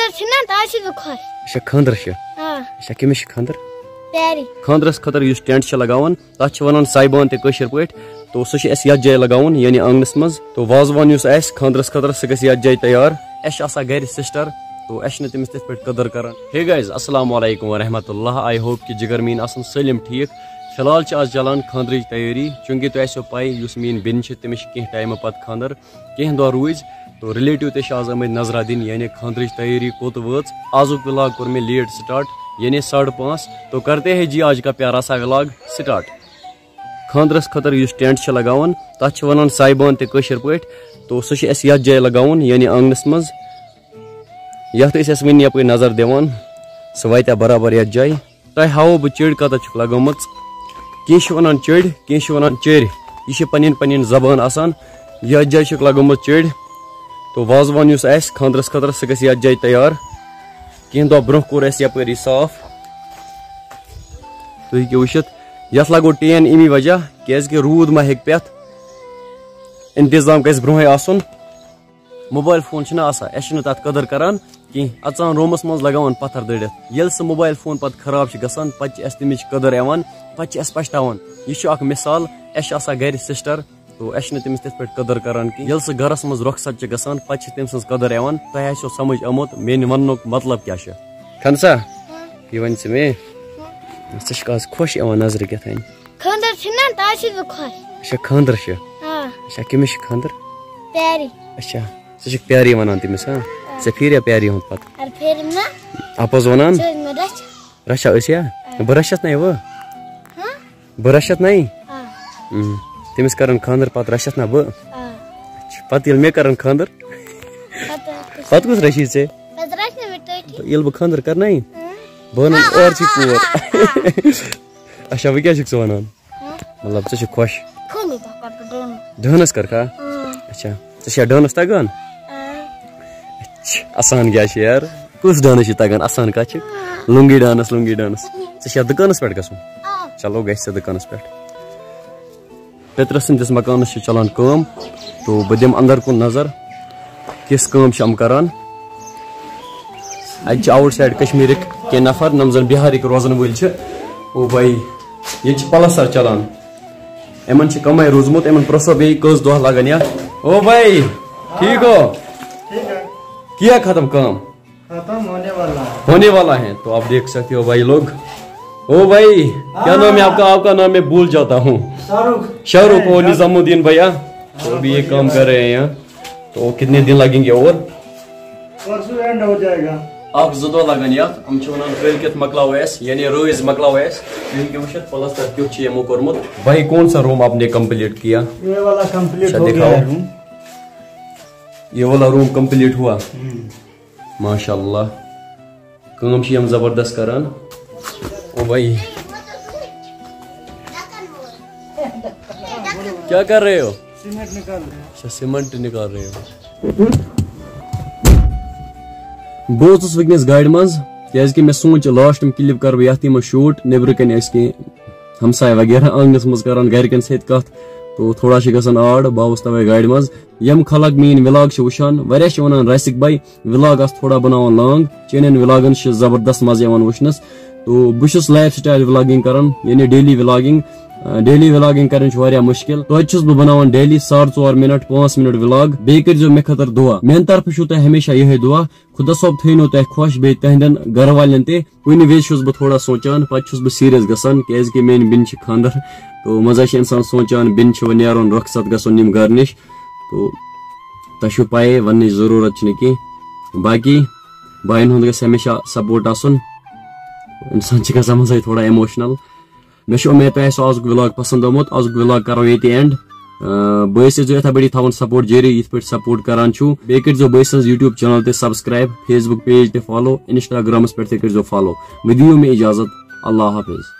خاندر چھنا تاش بہ خوش اچھا خاندر چھ ہاں اچھا کیمس خاندر پیاری خاندرس خطر یس ٹینٹ چھ لگاون تتھ چھ ونان سایبان تہ کشر پٲٹھۍ تو سہ چھ اس یتھ جایہِ لگاون یعنی آنگنس منٛز تو وازوان یس آسہِ خاندرس خطر سہ گژھِ یتھ جایہِ تیار اس چھ آسان گرِ سسٹر تو اس چھنہٕ تٔمِس تِتھ پٲٹھۍ قدر کران ہے گایز السلام علیکم ورحمۃ اللہ آئی ہوپ کہ جگر میٖن آسن سٲلِم ٹھیٖک فی الحال آج چلان خاندرٕچ تیٲری چوٗنٛکہِ تۄہہِ آسیو پاے یُس میٲنۍ بیٚنہِ چھِ تٔمِس چھِ کینٛہہ ٹایمہٕ پتہٕ خاندر کینٛہہ دۄہ روٗزۍ تو رِلیٹِو تہِ چھِ آز آمٕتۍ نظرا دِنۍ یعنی خاندرٕچ تیٲری کوٚت وٲژ آزُک ولاگ کوٚر مےٚ لیٹ سٹارٹ یعنی 5:30 تو کرتے ہیں جی آج کا پیارا سا ولاگ سٹارٹ خاندرس خطر یُس ٹینٹ چھِ لگاوان تتھ چھِ ونان سایبان تہِ کٲشِر پٲٹھۍ تو سُہ چھِ اَسہِ یتھ جایہِ لگاوُن یعنی آنگنس منٛز یتھ أسۍ اَسہِ وٕنہِ یپٲرۍ نظر دِوان سُہ واتیا برابر یتھ جایہِ تۄہہِ ہاوو بہٕ چٔڑۍ کتتھ چھُکھ لگٲمٕژ کینٛہہ چھِ ونان چٔڑۍ کینٛہہ چھِ ونان چیٚرِ یہِ چھِ پنٕنۍ پنٕنۍ زبان آسان یتھ جایہِ چھُکھ لگٲمٕژ چٔڑۍ تو وازوان یُس آسہِ خاندرس خٲطرٕ سُہ گژھِ یتھ جایہِ تیار کینٛہہ دۄہ برونٛہہ کوٚر اَسہِ یپٲری صاف تُہۍ ہیٚکِو وٕچھِتھ یتھ لگو ٹین امی وجہ کیازِ کہ روٗد ما ہیٚکہِ پٮ۪تھ انتظام گژھِ برونٛہٕے آسُن موبایل فون چھُنہ آسان أسۍ چھِنہٕ تتھ قدر کران کینٛہہ اژان روٗمس منٛز لگاوان پتھر دٔرِتھ ییٚلہِ سُہ موبایل فون پتہٕ خراب چھُ گژھان پتہٕ چھِ اَسہِ تمِچ قدر یِوان پتہٕ چھِ اَسہِ پچھتاوان یہِ چھُ اکھ مثال اَسہِ چھِ آسان گرِ سسٹر تو أسۍ چھِنہٕ تٔمِس تِتھ پٲٹھۍ قدر کران کینٛہہ ییٚلہِ سُہ گرس منٛز رۄخصت چھِ گژھان پتہٕ چھِ تٔمۍ سٕنٛز قدر یِوان تۄہہِ آسیو سمجھ آمُت میانہِ وننُک مطلب کیاہ چھُ خنسا یہِ ون ژٕ مےٚ ژٕ چھکھ آز خۄش یِوان نظرِ کیٛاتھانۍ خاندر چھنا تاش بہ خوش اچھا خاندر چھُ ہاں اچھا کٔمِس چھُ خاندر پیاری اچھا ژٕ چھکھ پیاری ونان تٔمِس ہاں ژےٚ پھیریا پیاری ہُنٛد پتہٕ ار پھر نا اپوز ونان چھ رچ رچھا أسۍ یا بہٕ رچھَتھ نَے وٕ ہاں بہٕ رچھَتھ نَے ہاں تٔمِس کرن خاندر پتہٕ رچھَتھ نا بہٕ ہاں پتہٕ ییٚلہِ مےٚ کرن خاندر پتہٕ کُس رچھی ژےٚ پتہ رچ نہ مٹوٹی ییٚلہِ بہٕ خاندر کرناے بہٕ ونن اورچی کوٗر اچھا وۄنۍ کیٛاہ چھُکھ ژٕ ونان مطلب ژٕ چھُکھ خۄش کھوٚل پکا ڈون ڈانس کرکھا اچھا ژےٚ چھا ڈانس تگان آسان کیٛاہ چھُ یار کُس ڈانس چھُ تگان آسان کتھ چھِ لُنگی ڈانس ژےٚ چھا دُکانس پٮ۪ٹھ گژھُن چلو گژھِ ژےٚ دُکانس پٮ۪ٹھ پیترٕ سٕنٛدِس مکانس چھِ چلان کٲم تو بہٕ دِمہٕ اندر کُن نظر کِژھ کٲم چھِ یِم کران اتہِ چھِ آوُٹ سایڈ کشمیٖرٕکۍ کینٛہہ نفر یِم زن بِہارٕکۍ روزن وٲلۍ چھِ او بھائی ییٚتہِ چھِ پلستر چلان یِمن چھِ کمے روٗزمُت یِمن پرٛژھو بیٚیہِ کٔژ دۄہ لگن یتھ او بھائی ٹھیک ہو کیا ختم کام ہونے والا ہے تو آپ دیکھ سکتے ہو بھائی لوگ او بھائی کیا نام ہے آپ کا نام میں بھول جاتا ہوں شاہ رخ اور نظام الدین بھیا تو ابھی یہ کام کر رہے ہیں یہاں تو کتنے دن لگیں گے اور پرسوں اینڈ ہو جائے گا آپ زٕ لگن یتھ ہم چھِ ونان کٲلکیتھ مکلاو اَسہِ یعنی رٲز مکلاو اَسہِ تُہۍ ہیٚکِو وٕچھِتھ پلستر کیُتھ چھُ یِمو کوٚرمُت بھائی کون سا روم آپ نے کمپلیٹ کیا یہ والا کمپلیٹ ہو گیا ہے روم یہ والا روم کمپلیٹ ہوا ماشاء اللہ کٲم چھِ یِم زبردست کران او بھائی کیا کر رہے ہو سیمنٹ نکال رہے ہیں اچھا سیمنٹ نکال رہے ہو بہٕ اوسُس وٕنکیٚنس گاڑِ منٛز کیازِ کہِ مےٚ سوٗنٛچ لاسٹِم کلِپ کرٕ بہٕ یتھ منٛز شوٗٹ نیبرٕ کنۍ ٲسۍ کینٛہہ ہمساے وغیرہ آنگنس منٛز کران گرِکٮ۪ن سۭتۍ کتھ تو تھوڑا چھِ گژھان آڈ بہٕ آوُس توے گاڑِ منٛز یِم خلق میٲنۍ ولاگ چھِ وٕچھان واریاہ چھِ ونان راسِک بھائی ولاگ آس تھوڑا بناوان لانگ چٲنٮ۪ن ولاگن چھِ زبردست مزٕ یِوان وٕچھنس تو بہٕ چھُس لایف سٹایل ولاگِنگ کران یعنی ڈیلی ولاگِنگ کرٕنۍ چھِ واریاہ مُشکل توتہِ چھُس بہٕ بناوان ڈیلی 4.5 منٹ 5 منٹ ولاگ بیٚیہِ کٔرۍزیو مےٚ خٲطرٕ دعا میانہِ طرفہٕ چھُو تۄہہِ ہمیشہ یِہے دعا خدا صٲب تھٲینو تۄہہِ خۄش بیٚیہِ تہنٛدٮ۪ن گرٕ والٮ۪ن تہِ کُنہِ وِزِ چھُس بہٕ تھوڑا سونچان پتہٕ چھُس بہٕ سیٖریس گژھان کیازِ کہِ میٲنۍ بیٚنہِ چھِ خاندر تو منٛزٕ چھُ انسان سونچان بیٚنہِ چھُ وۄنۍ نیرُن رۄخصت گژھُن یِم گرٕ نِش تو تۄہہِ چھُو پاے وننٕچ ضروٗرت چھنہٕ کینٛہہ باقی باین ہُنٛد گژھِ ہمیشہ سپورٹ آسُن انسان چھِ گژھان منٛزٕے تھوڑا ایموشنل مےٚ چھُ اُمید تۄہہِ آسیو آزُک ولاگ پسنٛد آمُت آزُک ولاگ کرو ییٚتہِ اینڈ بٲیِس ٲسۍزیو یِتھے پٲٹھی تھاوان سپورٹ جٲری یِتھ پٲٹھۍ سپورٹ کران چھُو بیٚیہِ کٔرۍزیو بٲیِس سٕنٛز یوٗٹیوٗب چینل تہِ سبسکرایب فیس بُک پیج تہِ فالو انسٹاگرامس پٮ۪ٹھ تہِ کٔرۍزیو فالو وۄنۍ دِیِو مےٚ اِجازت اللہ حافظ